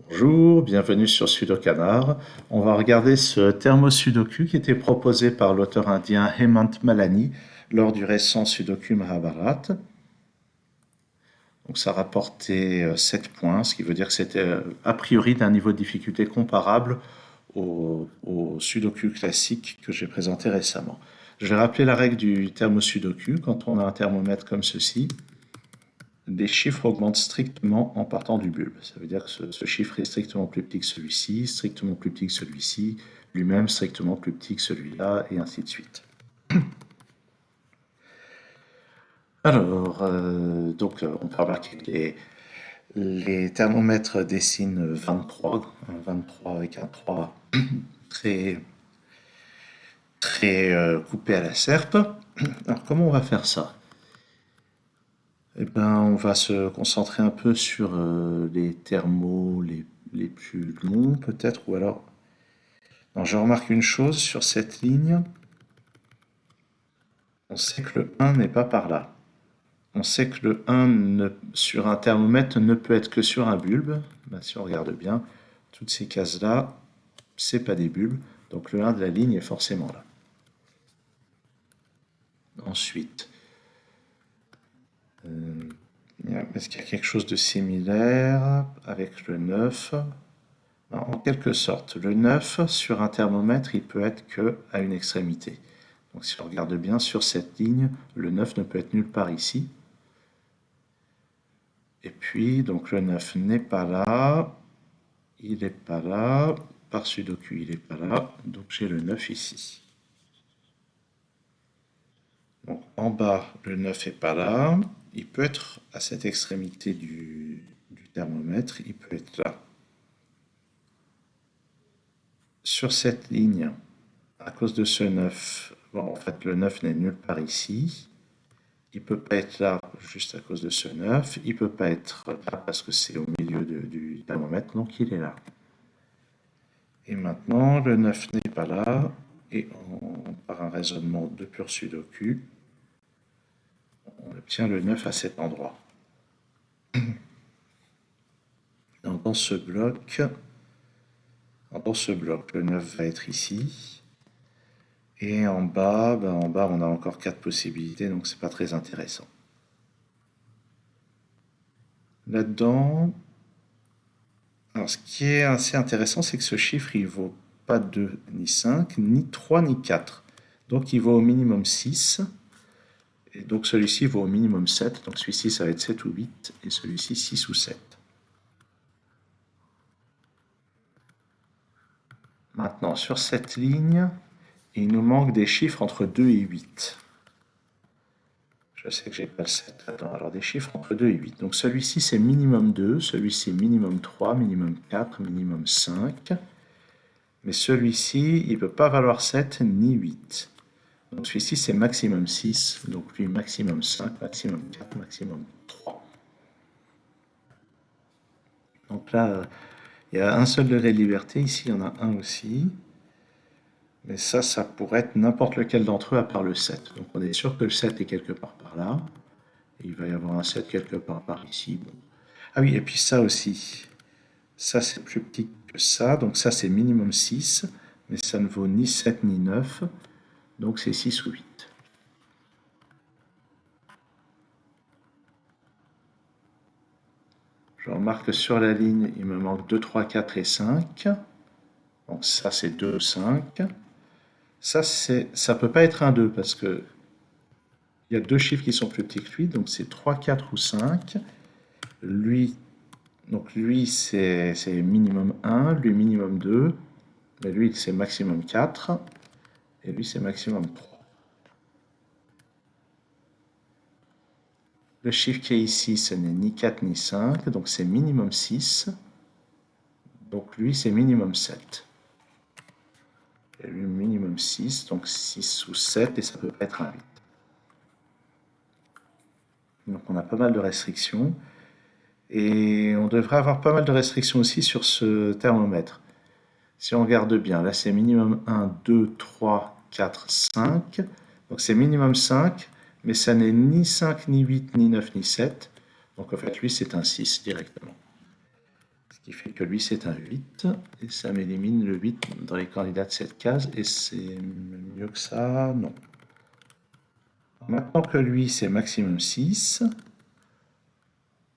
Bonjour, bienvenue sur Sudokanar. On va regarder ce thermosudoku qui était proposé par l'auteur indien Hemant Malani lors du récent Sudoku Mahabharat. Donc ça rapportait 7 points, ce qui veut dire que c'était a priori d'un niveau de difficulté comparable au Sudoku classique que j'ai présenté récemment. Je vais rappeler la règle du thermosudoku. Quand on a un thermomètre comme ceci, les chiffres augmentent strictement en partant du bulbe. Ça veut dire que ce chiffre est strictement plus petit que celui-ci, strictement plus petit que celui-ci, lui-même strictement plus petit que celui-là, et ainsi de suite. Alors, on peut remarquer que les thermomètres dessinent 23, un 23 avec un 3 très, très coupé à la serpe. Alors, comment on va faire ça? Eh ben, on va se concentrer un peu sur les thermos les plus longs, peut-être, ou alors. Non, je remarque une chose sur cette ligne. On sait que le 1 n'est pas par là. On sait que le 1 sur un thermomètre ne peut être que sur un bulbe. Ben, si on regarde bien, toutes ces cases-là, c'est pas des bulbes. Donc le 1 de la ligne est forcément là. Ensuite, est-ce qu'il y a quelque chose de similaire avec le 9? En quelque sorte, le 9 sur un thermomètre, il peut être que à une extrémité. Donc si on regarde bien sur cette ligne, le 9 ne peut être nulle part ici. Et puis, donc le 9 n'est pas là, il n'est pas là, par Sudoku il n'est pas là, donc j'ai le 9 ici. Donc en bas, le 9 n'est pas là, il peut être à cette extrémité du thermomètre, il peut être là. Sur cette ligne, à cause de ce 9, bon, en fait le 9 n'est nulle part ici. Il ne peut pas être là juste à cause de ce 9. Il ne peut pas être là parce que c'est au milieu du thermomètre, donc il est là. Et maintenant, le 9 n'est pas là. Et par un raisonnement de pur sudoku, on obtient le 9 à cet endroit. Donc, dans ce bloc, le 9 va être ici. Et en bas, on a encore 4 possibilités, donc c'est pas très intéressant. Là-dedans, alors ce qui est assez intéressant, c'est que ce chiffre, il vaut pas 2 ni 5, ni 3 ni 4. Donc il vaut au minimum 6. Et donc celui-ci vaut au minimum 7. Donc celui-ci, ça va être 7 ou 8. Et celui-ci, 6 ou 7. Maintenant, sur cette ligne, il nous manque des chiffres entre 2 et 8. Je sais que j'ai pas le 7 là-dedans. Alors des chiffres entre 2 et 8. Donc celui-ci, c'est minimum 2. Celui-ci, minimum 3, minimum 4, minimum 5. Mais celui-ci, il ne peut pas valoir 7 ni 8. Donc celui-ci, c'est maximum 6. Donc lui, maximum 5, maximum 4, maximum 3. Donc là, il y a un seul degré de liberté. Ici, il y en a un aussi. Mais ça pourrait être n'importe lequel d'entre eux à part le 7. Donc on est sûr que le 7 est quelque part par là. Et il va y avoir un 7 quelque part par ici. Bon. Ah oui, et puis ça aussi. Ça, c'est plus petit que ça. Donc ça, c'est minimum 6. Mais ça ne vaut ni 7 ni 9. Donc c'est 6 ou 8. Je remarque que sur la ligne, il me manque 2, 3, 4 et 5. Donc ça, c'est 2, 5. Ça peut pas être un 2 parce que il y a deux chiffres qui sont plus petits que lui. Donc c'est 3, 4 ou 5. Lui, lui c'est minimum 1. Lui, minimum 2. Mais lui, c'est maximum 4. Et lui, c'est maximum 3. Le chiffre qui est ici, ce n'est ni 4 ni 5. Donc c'est minimum 6. Donc lui, c'est minimum 7. Et lui, minimum 6. Donc 6 ou 7. Et ça peut pas être un 8. Donc on a pas mal de restrictions. Et on devrait avoir pas mal de restrictions aussi sur ce thermomètre. Si on regarde bien, là c'est minimum 1, 2, 3, 4, 5. Donc c'est minimum 5, mais ça n'est ni 5, ni 8, ni 9, ni 7. Donc en fait, lui, c'est un 6 directement. Ce qui fait que lui c'est un 8, et ça m'élimine le 8 dans les candidats de cette case, et c'est mieux que ça, non. Maintenant que lui c'est maximum 6,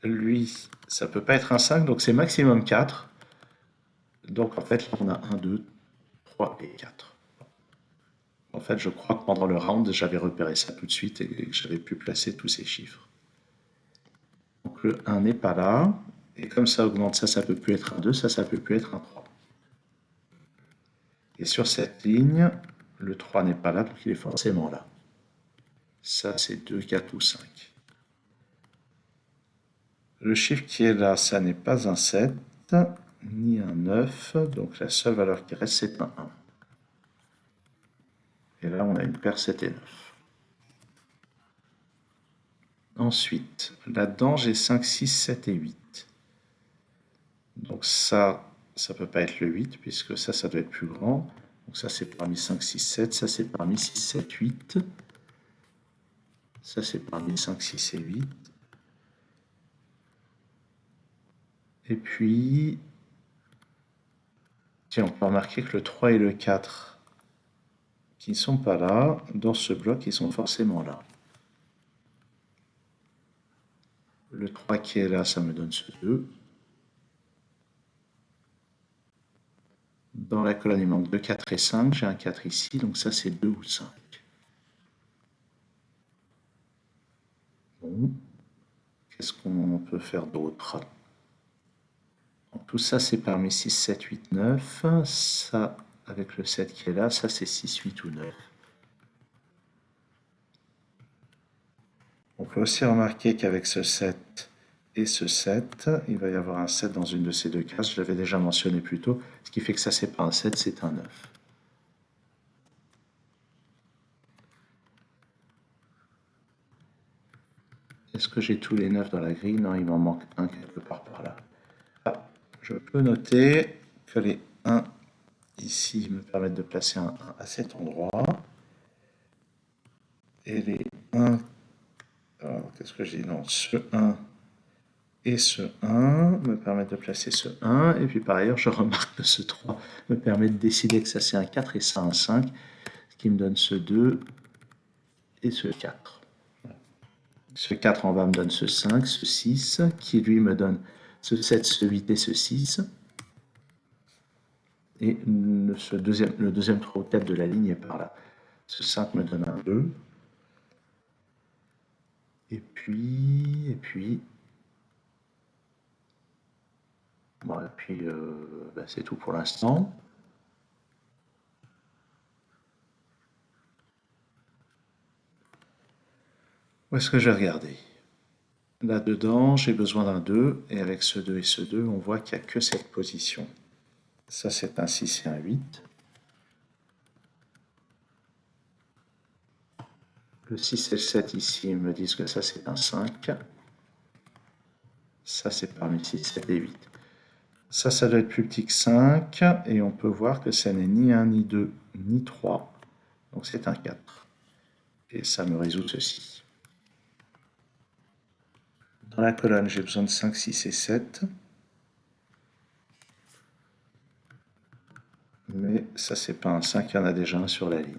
lui ça peut pas être un 5, donc c'est maximum 4. Donc en fait là on a 1, 2, 3 et 4. En fait je crois que pendant le round j'avais repéré ça tout de suite et que j'avais pu placer tous ces chiffres. Donc le 1 n'est pas là, et comme ça augmente, ça peut plus être un 2, ça peut plus être un 3. Et sur cette ligne, le 3 n'est pas là, donc il est forcément là. Ça, c'est 2, 4 ou 5. Le chiffre qui est là, ça n'est pas un 7, ni un 9, donc la seule valeur qui reste, c'est un 1. Et là, on a une paire 7 et 9. Ensuite, là-dedans, j'ai 5, 6, 7 et 8. Donc ça peut pas être le 8, puisque ça doit être plus grand. Donc ça, c'est parmi 5, 6, 7. Ça, c'est parmi 6, 7, 8. Ça, c'est parmi 5, 6 et 8. Et puis, tiens, on peut remarquer que le 3 et le 4, qui ne sont pas là, dans ce bloc, ils sont forcément là. Le 3 qui est là, ça me donne ce 2. Dans la colonne, il manque 2, 4 et 5. J'ai un 4 ici, donc ça, c'est 2 ou 5. Bon, qu'est-ce qu'on peut faire d'autre? Donc, tout ça, c'est parmi 6, 7, 8, 9. Ça, avec le 7 qui est là, ça, c'est 6, 8 ou 9. On peut aussi remarquer qu'avec ce 7 et ce 7, il va y avoir un 7 dans une de ces deux cases. Je l'avais déjà mentionné plus tôt, ce qui fait que ça, c'est pas un 7, c'est un 9. Est-ce que j'ai tous les 9 dans la grille? Non, il m'en manque un quelque part par là. Ah, je peux noter que les 1 ici me permettent de placer un 1 à cet endroit. Et les 1, alors qu'est-ce que j'ai? Non, ce 1 et ce 1 me permettent de placer ce 1. Et puis par ailleurs, je remarque que ce 3 me permet de décider que ça c'est un 4 et ça un 5, ce qui me donne ce 2 et ce 4. Ce 4 en bas me donne ce 5, ce 6, qui lui me donne ce 7, ce 8 et ce 6. Et le deuxième 3 ou 4 de la ligne est par là. Ce 5 me donne un 2. Et puis... Bon, et puis, c'est tout pour l'instant. Où est-ce que je vais regarder? Là-dedans, j'ai besoin d'un 2, et avec ce 2 et ce 2, on voit qu'il n'y a que cette position. Ça, c'est un 6 et un 8. Le 6 et le 7 ici me disent que ça, c'est un 5. Ça, c'est parmi 6, 7 et 8. Ça doit être plus petit que 5, et on peut voir que ça n'est ni 1, ni 2, ni 3. Donc c'est un 4. Et ça me résout ceci. Dans la colonne, j'ai besoin de 5, 6 et 7. Mais ça, c'est pas un 5, il y en a déjà un sur la ligne.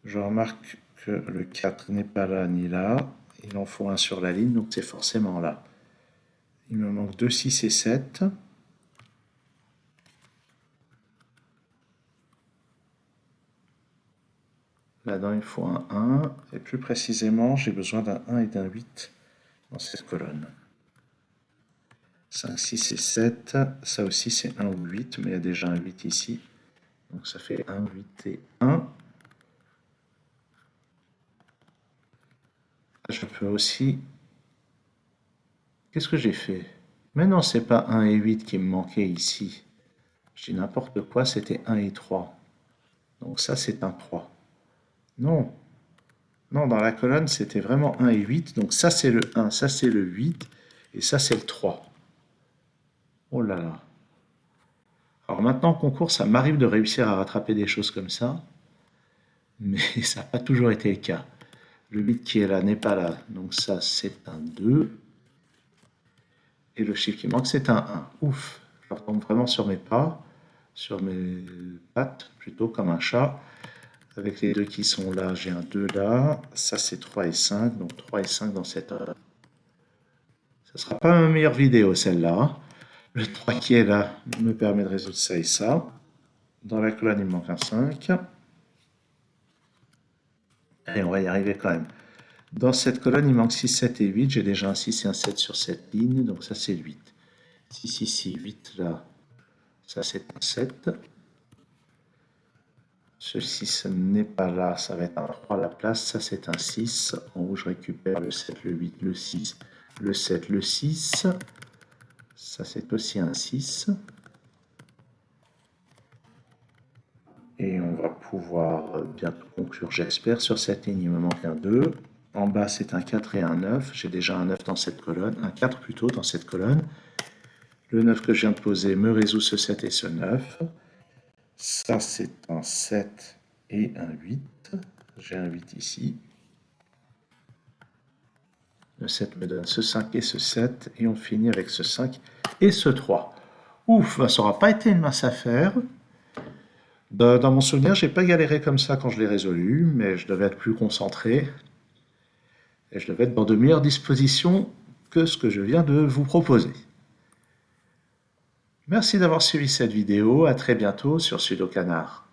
Je remarque que le 4 n'est pas là ni là. Il en faut un sur la ligne, donc c'est forcément là. Il me manque 2, 6 et 7. Là-dedans, il faut un 1. Et plus précisément, j'ai besoin d'un 1 et d'un 8 dans cette colonne. 5, 6 et 7. Ça aussi, c'est 1 ou 8, mais il y a déjà un 8 ici. Donc ça fait 1, 8 et 1. Je peux aussi... Qu'est-ce que j'ai fait? Mais non, c'est pas 1 et 8 qui me manquaient ici. Je dis n'importe quoi, c'était 1 et 3. Donc ça, c'est un 3. Non. Non, dans la colonne, c'était vraiment 1 et 8. Donc ça, c'est le 1, ça, c'est le 8, et ça, c'est le 3. Oh là là. Alors maintenant, en concours, ça m'arrive de réussir à rattraper des choses comme ça, mais ça n'a pas toujours été le cas. Le 8 qui est là n'est pas là, donc ça, c'est un 2. Et le chiffre qui manque, c'est un 1. Ouf, je retombe vraiment sur mes pas, sur mes pattes, plutôt comme un chat. Avec les deux qui sont là, j'ai un 2 là. Ça, c'est 3 et 5. Donc 3 et 5 dans cette ordre. Ce sera pas ma meilleure vidéo, celle-là. Le 3 qui est là me permet de résoudre ça et ça. Dans la colonne, il me manque un 5. Et on va y arriver quand même. Dans cette colonne, il manque 6, 7 et 8. J'ai déjà un 6 et un 7 sur cette ligne. Donc ça, c'est 8. 6 ici, 8 là. Ça, c'est un 7. Ceci, ce n'est pas là. Ça va être un 3 à la place. Ça, c'est un 6. En haut, je récupère le 7, le 8, le 6, le 7, le 6. Ça, c'est aussi un 6. Et on va pouvoir bientôt conclure, j'espère, sur cette ligne. Il me manque un 2. En bas, c'est un 4 et un 9. J'ai déjà un 9 dans cette colonne. Un 4 plutôt dans cette colonne. Le 9 que je viens de poser me résout ce 7 et ce 9. Ça, c'est un 7 et un 8. J'ai un 8 ici. Le 7 me donne ce 5 et ce 7. Et on finit avec ce 5 et ce 3. Ouf, ça n'aura pas été une mince affaire. Dans mon souvenir, j'ai pas galéré comme ça quand je l'ai résolu, mais je devais être plus concentré. Et je devais être dans de meilleures dispositions que ce que je viens de vous proposer. Merci d'avoir suivi cette vidéo. À très bientôt sur Sudocanard.